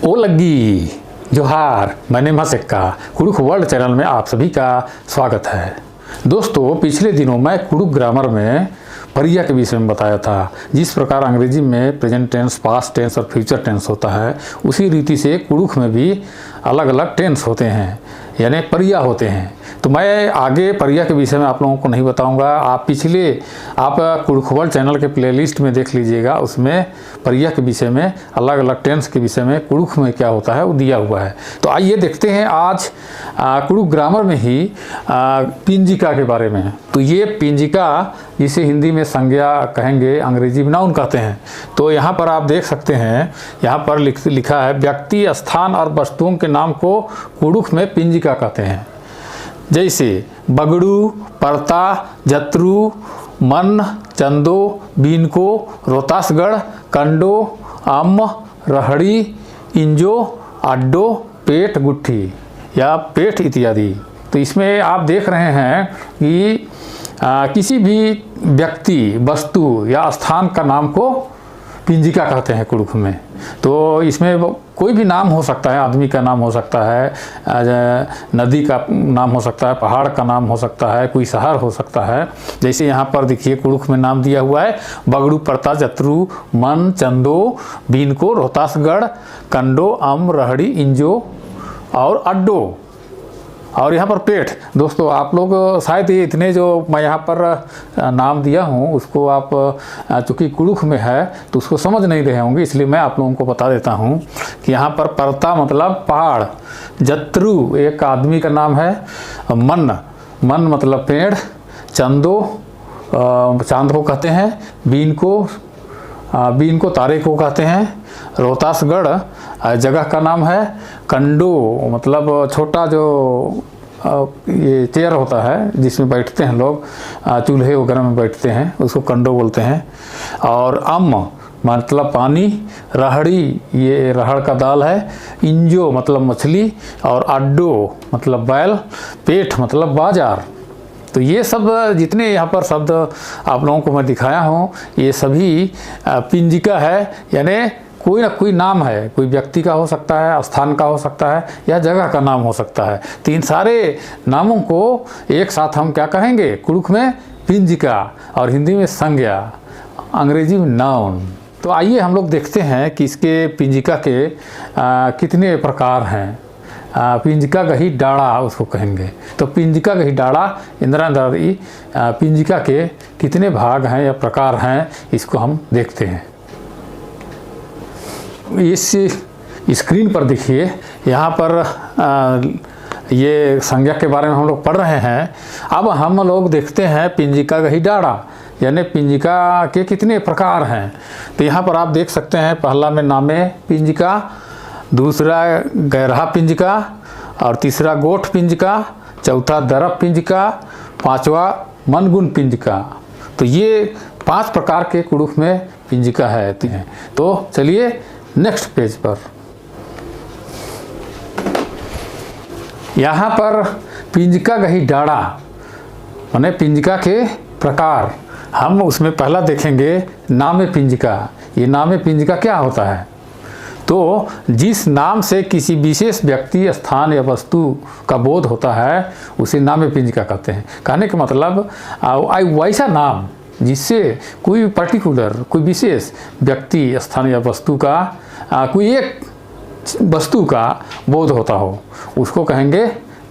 ओ लग्गी जोहार, मैं नेमा सिक्का कुडुख वर्ल्ड चैनल में आप सभी का स्वागत है। दोस्तों, पिछले दिनों मैं कुडुख ग्रामर में परिया के विषय में बताया था। जिस प्रकार अंग्रेजी में प्रेजेंट टेंस, पास्ट टेंस और फ्यूचर टेंस होता है, उसी रीति से कुडुख में भी अलग अलग टेंस होते हैं, यानी परिया होते हैं। तो मैं आगे परिया के विषय में आप लोगों को नहीं बताऊंगा। आप कुडुख वर्ल्ड चैनल के प्लेलिस्ट में देख लीजिएगा, उसमें परिया के विषय में, अलग अलग टेंस के विषय में, कुडुख में क्या होता है वो दिया हुआ है। तो आइए देखते हैं आज कुडुख ग्रामर में ही पिंजिका के बारे में। तो ये पिंजिका, जिसे हिंदी में संज्ञा कहेंगे, अंग्रेजी में नाउन कहते हैं। तो यहाँ पर आप देख सकते हैं, यहाँ पर लिखा है व्यक्ति, स्थान और वस्तुओं के नाम को कुडुख में पिंजिका कहते हैं। जैसे बगड़ू, परता, जत्रु, मन, चंदो, बीनको, रोहतासगढ़, कंडो, अम्म, रहड़ी, इंजो, अड्डो, पेट, गुट्ठी या पेट इत्यादि। तो इसमें आप देख रहे हैं कि किसी भी व्यक्ति, वस्तु या स्थान का नाम को पिंजिका कहते हैं कुडुख में। तो इसमें कोई भी नाम हो सकता है, आदमी का नाम हो सकता है, नदी का नाम हो सकता है, पहाड़ का नाम हो सकता है, कोई शहर हो सकता है। जैसे यहाँ पर देखिए कुडुख में नाम दिया हुआ है बगड़ू, परता, जत्रु, मन, चंदो, बीनको, रोहतासगढ़, कंडो, अम, रहड़ी, इंजो और अड्डो। और यहाँ पर पेट। दोस्तों, आप लोग शायद ये इतने जो मैं यहाँ पर नाम दिया हूँ, उसको आप चूँकि कुडुख में है तो उसको समझ नहीं रहे होंगे, इसलिए मैं आप लोगों को बता देता हूँ कि यहाँ पर परता मतलब पहाड़, जत्रु एक आदमी का नाम है, मन मतलब पेड़, चंदो चांद को कहते हैं, बीन को तारे को कहते हैं, रोहतासगढ़ जगह का नाम है, कंडो मतलब छोटा जो ये चेयर होता है जिसमें बैठते हैं लोग, चूल्हे वगैरह में बैठते हैं, उसको कंडो बोलते हैं। और अम्म मतलब पानी, रहड़ी ये रहड़ का दाल है, इंजो मतलब मछली और अड्डो मतलब बैल, पेट मतलब बाजार। तो ये सब जितने यहाँ पर शब्द आप लोगों को मैं दिखाया हूँ, ये सभी पिंजिका है, यानी कोई ना कोई नाम है, कोई व्यक्ति का हो सकता है, स्थान का हो सकता है या जगह का नाम हो सकता है। तो इन सारे नामों को एक साथ हम क्या कहेंगे कुडुख में पिंजिका, और हिंदी में संज्ञा, अंग्रेजी में नाउन। तो आइए हम लोग देखते हैं कि इसके पिंजिका के कितने प्रकार हैं। पिंजिका गही डाड़ा उसको कहेंगे। तो पिंजिका गही डाड़ा, इंदिरा नारी, पिंजिका के कितने भाग हैं या प्रकार हैं, इसको हम देखते हैं। इस स्क्रीन पर देखिए, यहाँ पर ये संज्ञा के बारे में हम लोग पढ़ रहे हैं। अब हम लोग देखते हैं पिंजिका गही डाड़ा, यानी पिंजिका के कितने प्रकार हैं। तो यहाँ पर आप देख सकते हैं, पहला में नामे पिंजिका, दूसरा गैरहा पिंजिका, और तीसरा गोठ पिंजिका, चौथा दरप पिंजिका, पांचवा मनगुण पिंजिका। तो ये 5 प्रकार के कुडुख में पिंजिका है। तो चलिए नेक्स्ट पेज पर। यहाँ पर पिंजिका गही डाड़ा माने पिंजिका के प्रकार, हम उसमें पहला देखेंगे नामे पिंजिका। ये नामे पिंजिका क्या होता है? तो जिस नाम से किसी विशेष व्यक्ति, स्थान या वस्तु का बोध होता है, उसे नामे पिंजिका कहते हैं। कहने का मतलब वैसा नाम जिससे कोई पर्टिकुलर, कोई विशेष व्यक्ति, स्थान या वस्तु का, कोई एक वस्तु का बोध होता हो, उसको कहेंगे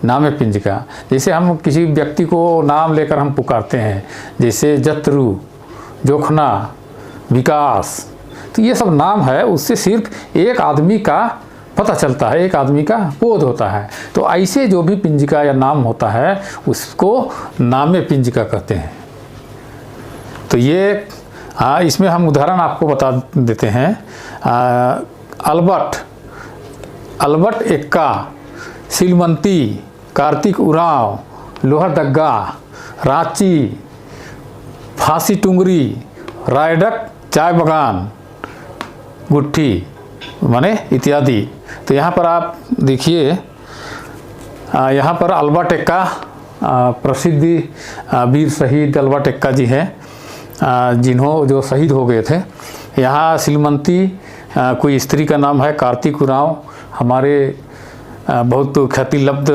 नामे पिंजिका। जैसे हम किसी व्यक्ति को नाम लेकर हम पुकारते हैं, जैसे जत्रु, जोखना, विकास। तो ये सब नाम है, उससे सिर्फ एक आदमी का पता चलता है, एक आदमी का बोध होता है। तो ऐसे जो भी पिंजिका या नाम होता है, उसको नामे पिंजिका कहते हैं। तो ये इसमें हम उदाहरण आपको बता देते हैं। अलबट एक्का, सिलमंती, कार्तिक उराव, लोहरदग्गा, रांची, फांसी टुंगरी, रायडक, चाय बगान, गुट्ठी माने इत्यादि। तो यहाँ पर आप देखिए, यहाँ पर अल्बर्ट एक्का प्रसिद्ध वीर शहीद अल्बर्ट एक्का जी हैं, जो शहीद हो गए थे। यहाँ सिलमंती कोई स्त्री का नाम है कार्तिक उरांव, हमारे बहुत ख्याति लब्ध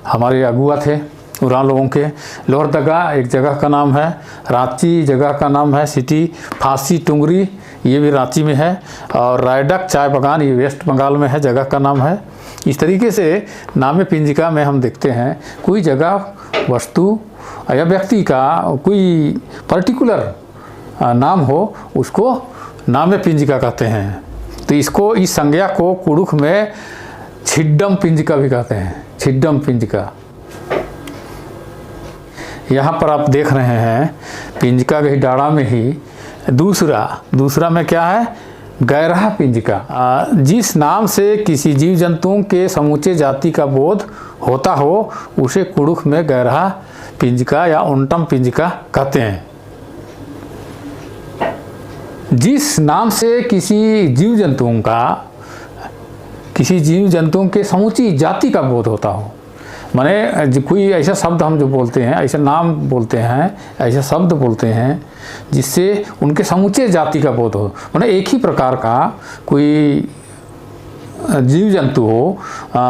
हमारे अगुआ थे उरांव लोगों के। लोहरदगा एक जगह का नाम है, रांची जगह का नाम है सिटी, फांसी टुंगरी ये भी रांची में है, और रायडक चाय बागान ये वेस्ट बंगाल में है, जगह का नाम है। इस तरीके से नाम पिंजिका में हम देखते हैं कोई जगह, वस्तु या व्यक्ति का कोई पर्टिकुलर नाम हो, उसको नाम पिंजिका कहते हैं। तो इसको, इस संज्ञा को कुड़ुख में छिड्डम पिंजिका भी कहते हैं, छिड्डम पिंजिका। यहाँ पर आप देख रहे हैं पिंजिका के डाड़ा में ही दूसरा में क्या है, गैरहा पिंजिका। जिस नाम से किसी जीव जंतुओं के समूचे जाति का बोध होता हो उसे कुड़ुख में गैरहा पिंजिका या उंटम पिंजिका कहते हैं। जिस नाम से किसी जीव जंतुओं के समूची जाति का बोध होता हो, माने कोई ऐसा शब्द हम जो बोलते हैं, ऐसा नाम बोलते हैं, ऐसा शब्द बोलते हैं जिससे उनके समूचे जाति का बोध हो, माने एक ही प्रकार का कोई जीव जंतु हो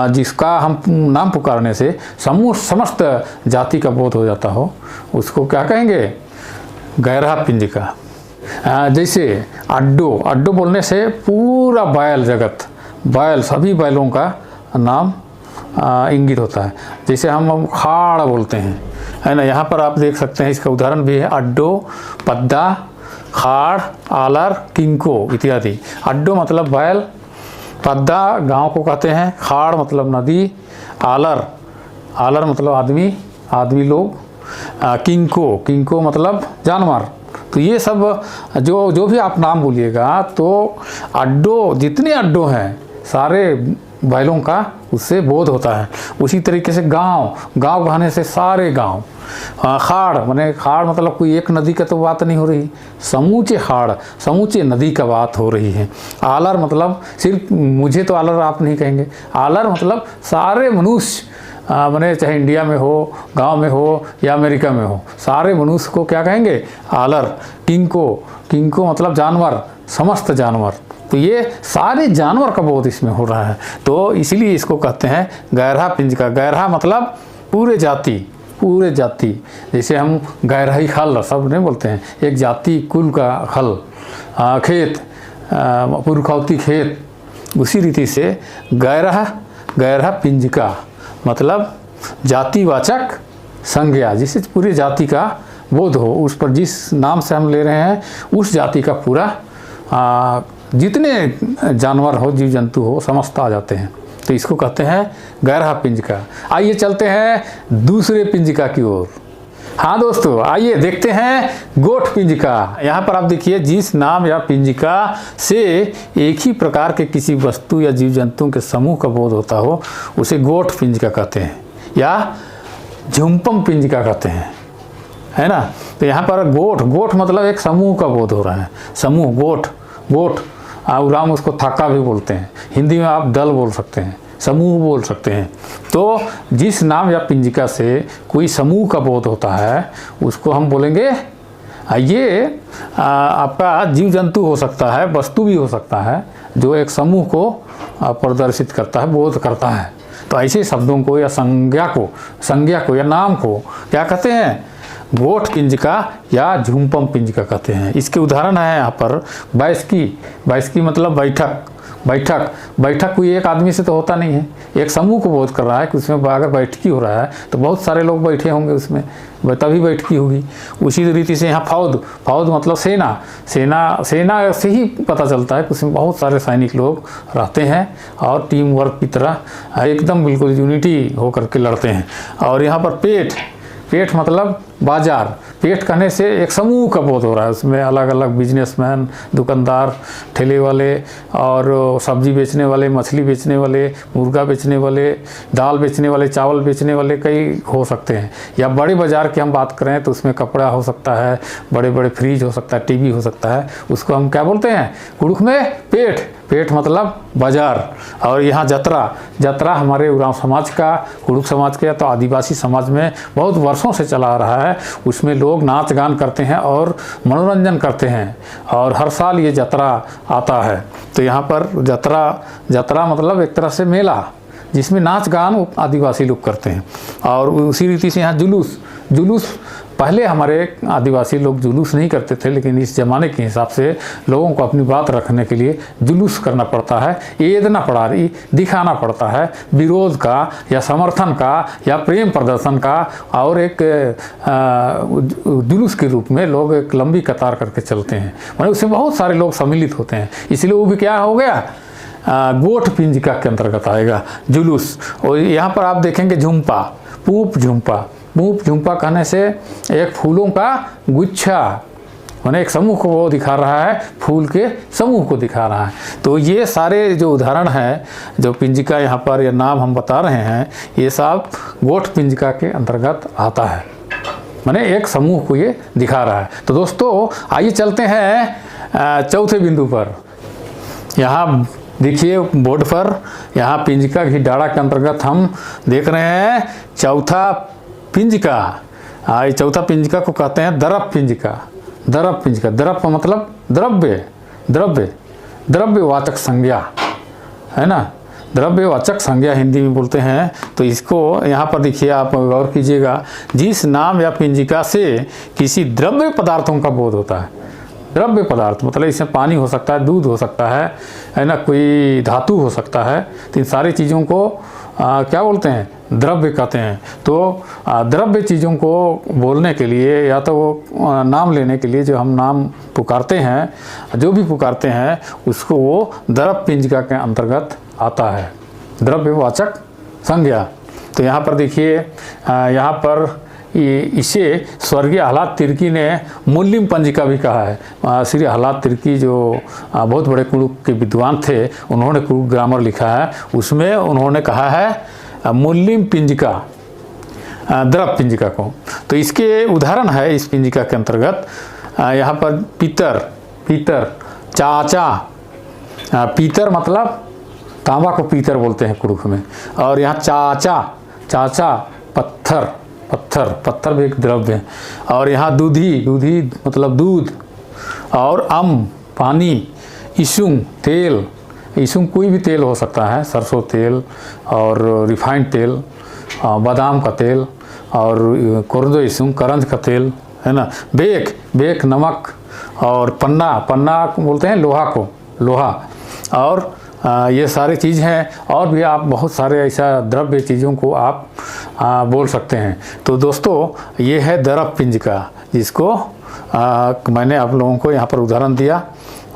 जिसका हम नाम पुकारने से समस्त जाति का बोध हो जाता हो, उसको क्या कहेंगे, गैरहा पिंजिका। जैसे अड्डो बोलने से पूरा बैल जगत, बैल सभी बैलों का नाम इंगित होता है। जैसे हम खाड़ बोलते हैं, है ना, यहाँ पर आप देख सकते हैं, इसका उदाहरण भी है, अड्डो, पद्दा, खाड़, आलर, किंको इत्यादि। अड्डो मतलब बैल, पद्दा गांव को कहते हैं, खाड़ मतलब नदी, आलर मतलब आदमी लोग, किंको मतलब जानवर। तो ये सब जो भी आप नाम बोलिएगा, तो अड्डो, जितने अड्डो हैं सारे बैलों का उससे बोध होता है। उसी तरीके से गांव कहने से सारे गांव। खाड़ मतलब कोई एक नदी का तो बात नहीं हो रही, समूचे खाड़, समूचे नदी का बात हो रही है। आलर मतलब सिर्फ मुझे तो आलर आप नहीं कहेंगे, आलर मतलब सारे मनुष्य, माने चाहे इंडिया में हो, गांव में हो या अमेरिका में हो, सारे मनुष्य को क्या कहेंगे, आलर। किंको मतलब जानवर, समस्त जानवर। तो ये सारे जानवर का बोध इसमें हो रहा है, तो इसीलिए इसको कहते हैं गैरहा पिंजिका। गैरहा मतलब पूरे जाति। जैसे हम गैरहाई खल सब नहीं बोलते हैं, एक जाति कुल का खल, खेत, पुरखौती खेत, उसी रीति से गैरहा पिंजिका मतलब जातिवाचक संज्ञा, जिससे पूरी जाति का बोध हो, उस पर जिस नाम से हम ले रहे हैं उस जाति का पूरा जितने जानवर हो, जीव जंतु हो, समस्त आ जाते हैं। तो इसको कहते हैं गैरहा पिंजिका। आइए चलते हैं दूसरे पिंजिका की ओर। हाँ दोस्तों, आइए देखते हैं गोठ पिंजिका। यहाँ पर आप देखिए, जिस नाम या पिंजिका से एक ही प्रकार के किसी वस्तु या जीव जंतुओं के समूह का बोध होता हो उसे गोठ पिंजिका कहते हैं या झुम्पम पिंजिका कहते हैं, है ना। तो यहाँ पर गोठ मतलब एक समूह का बोध हो रहा है, समूह, गोठ उराम उसको थाका भी बोलते हैं, हिंदी में आप दल बोल सकते हैं, समूह बोल सकते हैं। तो जिस नाम या पिंजिका से कोई समूह का बोध होता है उसको हम बोलेंगे, ये आपका जीव जंतु हो सकता है, वस्तु भी हो सकता है, जो एक समूह को प्रदर्शित करता है, बोध करता है। तो ऐसे शब्दों को या संज्ञा को या नाम को क्या कहते हैं, गोठ पिंजिका या झुम्पम पिंजिका कहते हैं। इसके उदाहरण है यहाँ पर बैसकी मतलब बैठक कोई एक आदमी से तो होता नहीं है, एक समूह को बोध कर रहा है कि उसमें अगर बैठकी हो रहा है तो बहुत सारे लोग बैठे होंगे उसमें, तभी बैठकी होगी। उसी रीति से यहाँ फौज मतलब सेना से ही पता चलता है कि उसमें बहुत सारे सैनिक लोग रहते हैं और टीम वर्क की तरह एकदम बिल्कुल यूनिटी होकर के लड़ते हैं। और यहाँ पर पेठ मतलब बाजार, पेठ कहने से एक समूह का बोध हो रहा है, उसमें अलग अलग बिजनेसमैन, दुकानदार, ठेले वाले और सब्जी बेचने वाले, मछली बेचने वाले, मुर्गा बेचने वाले, दाल बेचने वाले, चावल बेचने वाले कई हो सकते हैं। या बड़े बाज़ार की हम बात करें तो उसमें कपड़ा हो सकता है, बड़े बड़े फ्रिज हो सकता है, टीवी हो सकता है, उसको हम क्या बोलते हैं, कुड़ुख में पेठ मतलब बाजार। और यहाँ जतरा हमारे उरांव समाज का, कुड़ुख समाज का तो आदिवासी समाज में बहुत वर्षों से चला आ रहा है। है उसमें लोग नाच गान करते हैं और मनोरंजन करते हैं, और हर साल ये जतरा आता है। तो यहाँ पर जतरा मतलब एक तरह से मेला जिसमें नाच गान आदिवासी लोग करते हैं। और उसी रीति से यहाँ जुलूस पहले हमारे आदिवासी लोग जुलूस नहीं करते थे, लेकिन इस ज़माने के हिसाब से लोगों को अपनी बात रखने के लिए जुलूस करना पड़ता है, दिखाना पड़ता है विरोध का या समर्थन का या प्रेम प्रदर्शन का। और एक जुलूस के रूप में लोग एक लंबी कतार करके चलते हैं, मतलब उसमें बहुत सारे लोग सम्मिलित होते हैं, इसलिए वो भी क्या हो गया, गोठ पिंजिका के अंतर्गत आएगा जुलूस। और यहाँ पर आप देखेंगे झुम्पा, पूप झुम्पा कहने से एक फूलों का गुच्छा, माने एक समूह को वो दिखा रहा है, फूल के समूह को दिखा रहा है। तो ये सारे जो उदाहरण हैं, जो पिंजिका यहाँ पर ये नाम हम बता रहे हैं, ये सब गोठ पिंजिका के अंतर्गत आता है, माने एक समूह को ये दिखा रहा है। तो दोस्तों आइए चलते हैं चौथे बिंदु पर। यहाँ देखिए बोर्ड पर, यहाँ पिंजिका की डाड़ा के अंतर्गत हम देख रहे हैं चौथा पिंजिका। चौथा पिंजिका को कहते हैं दरप पिंजिका। दरप मतलब द्रव्यवाचक संज्ञा है ना, द्रव्यवाचक संज्ञा हिंदी में बोलते हैं। तो इसको यहाँ पर देखिए, आप गौर कीजिएगा, जिस नाम या पिंजिका से किसी द्रव्य पदार्थों का बोध होता है। द्रव्य पदार्थ मतलब इसमें पानी हो सकता है, दूध हो सकता है ना, कोई धातु हो सकता है। तो इन सारी चीज़ों को क्या बोलते हैं, द्रव्य कहते हैं। तो द्रव्य चीज़ों को बोलने के लिए या तो वो नाम लेने के लिए जो हम नाम पुकारते हैं, जो भी पुकारते हैं, उसको वो द्रव्य पिंजिका के अंतर्गत आता है, द्रव्यवाचक संज्ञा। तो यहाँ पर देखिए, यहाँ पर इसे स्वर्गीय आह्लाद तिर्की ने मूल्यम पंजिका भी कहा है। श्री आह्लाद तिर्की जो बहुत बड़े कुड़ुक के विद्वान थे, उन्होंने कुड़ुक ग्रामर लिखा है, उसमें उन्होंने कहा है मूल्यम पिंजिका, द्रव पिंजिका को। तो इसके उदाहरण है इस पिंजिका के अंतर्गत, यहाँ पर पीतर, चाचा। पीतर मतलब तांबा को पीतर बोलते हैं कुड़ुक में। और यहाँ चाचा पत्थर भी एक द्रव्य है। और यहाँ दूधी मतलब दूध। और पानी। इशुंग तेल, इशुंग कोई भी तेल हो सकता है, सरसों तेल और रिफाइंड तेल, बादाम का तेल, और कोरदो इशुंग करंज का तेल है ना। बेक नमक। और पन्ना बोलते हैं लोहा। और ये सारी चीज़ हैं, और भी आप बहुत सारे ऐसा द्रव्य चीज़ों को आप बोल सकते हैं। तो दोस्तों ये है दरप पिंजिका, जिसको मैंने आप लोगों को यहाँ पर उदाहरण दिया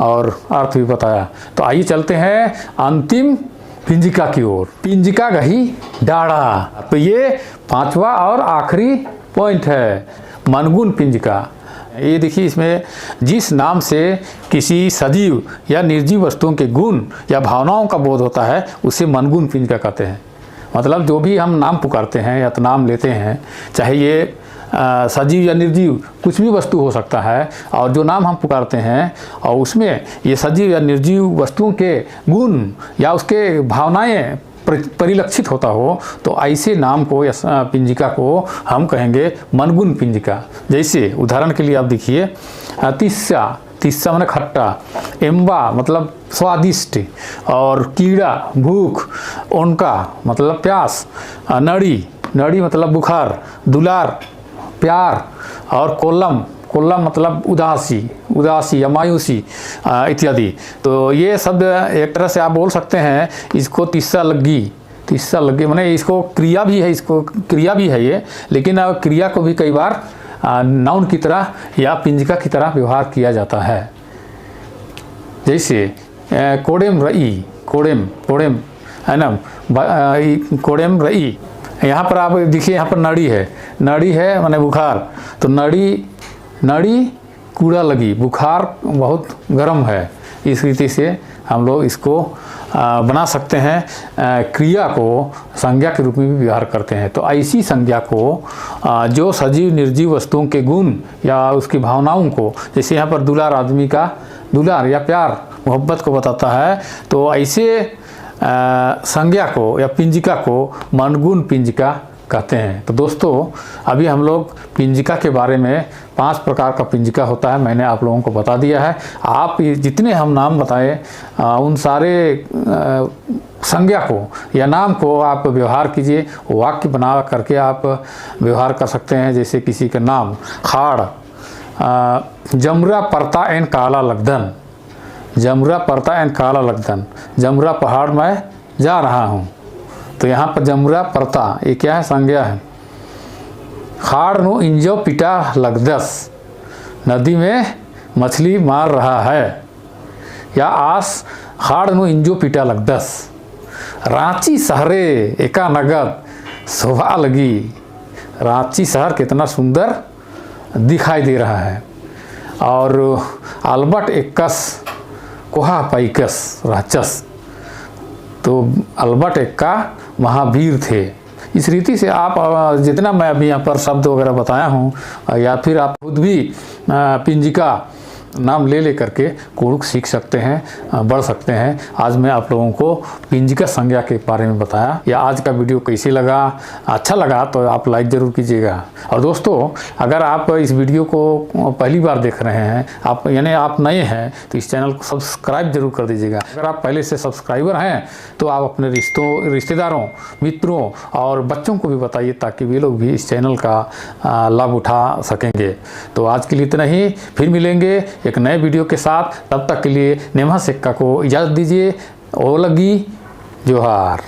और अर्थ भी बताया। तो आइए चलते हैं अंतिम पिंजिका की ओर, पिंजिका गही डाढ़ा। तो ये पांचवा और आखिरी पॉइंट है, मनगुण पिंजिका। ये देखिए, इसमें जिस नाम से किसी सजीव या निर्जीव वस्तुओं के गुण या भावनाओं का बोध होता है, उसे मनगुण पिंजिका कहते हैं। मतलब जो भी हम नाम पुकारते हैं या तो नाम लेते हैं, चाहे ये सजीव या निर्जीव कुछ भी वस्तु हो सकता है, और जो नाम हम पुकारते हैं और उसमें ये सजीव या निर्जीव वस्तुओं के गुण या उसके भावनाएं परिलक्षित होता हो, तो ऐसे नाम को या पिंजिका को हम कहेंगे मनगुण पिंजिका। जैसे उदाहरण के लिए आप देखिए, तिस्सा माने खट्टा, एम्बा मतलब स्वादिष्ट, और कीड़ा भूख, ओनका मतलब प्यास, नड़ी मतलब बुखार, दुलार प्यार, और कोल्लम मतलब उदासी या मायूसी इत्यादि। तो ये शब्द एक तरह से आप बोल सकते हैं इसको तिस्सा लग्गी माने इसको क्रिया भी है ये, लेकिन क्रिया को भी कई बार नाउन की तरह या पिंजिका की तरह व्यवहार किया जाता है। जैसे कोडेम है ना, कोडेम रई। यहाँ पर आप देखिए, यहाँ पर नड़ी है माने बुखार। तो नड़ी कूड़ा लगी, बुखार बहुत गर्म है। इस रीति से हम लोग इसको बना सकते हैं, क्रिया को संज्ञा के रूप में भी व्यवहार करते हैं। तो ऐसी संज्ञा को जो सजीव निर्जीव वस्तुओं के गुण या उसकी भावनाओं को, जैसे यहाँ पर दुलार आदमी का दुलार या प्यार मोहब्बत को बताता है, तो ऐसे संज्ञा को या पिंजिका को मनगुण पिंजिका कहते हैं। तो दोस्तों अभी हम लोग पिंजिका के बारे में 5 प्रकार का पिंजिका होता है मैंने आप लोगों को बता दिया है। आप जितने हम नाम बताए उन सारे संज्ञा को या नाम को आप व्यवहार कीजिए, वाक्य बना करके आप व्यवहार कर सकते हैं। जैसे किसी का नाम खाड़, जमुरा परता एन काला लगधन, जमुरा परता एन काला लगधन, जमुरा पहाड़ में जा रहा हूँ। तो यहाँ पर जमुरा परता ये क्या है, संज्ञा है। खाड़ नु इंजो पिटा लगदस, नदी में मछली मार रहा है। या आस खाड़ नु इंजो पिटा लगदस, रांची शहरे एका नगद शोभा लगी, रांची शहर कितना सुंदर दिखाई दे रहा है। और अल्बर्ट एक्कस कोहा पैकस राचस, तो अल्बर्ट एक्का महावीर थे। इस रीति से आप जितना मैं अभी यहाँ पर शब्द वगैरह बताया हूँ या फिर आप खुद भी पिंजिका नाम ले करके कुड़ुक सीख सकते हैं, बढ़ सकते हैं। आज मैं आप लोगों को पिंजिका संज्ञा के बारे में बताया। या आज का वीडियो कैसे लगा, अच्छा लगा तो आप लाइक ज़रूर कीजिएगा। और दोस्तों अगर आप इस वीडियो को पहली बार देख रहे हैं, आप यानी आप नए हैं, तो इस चैनल को सब्सक्राइब जरूर कर दीजिएगा। अगर आप पहले से सब्सक्राइबर हैं तो आप अपने रिश्तेदारों, मित्रों और बच्चों को भी बताइए ताकि वे लोग भी इस चैनल का लाभ उठा सकेंगे। तो आज के लिए इतना ही, फिर मिलेंगे एक नए वीडियो के साथ। तब तक के लिए नेमा सिक्का को इजाज़त दीजिए। ओ लगी जोहार।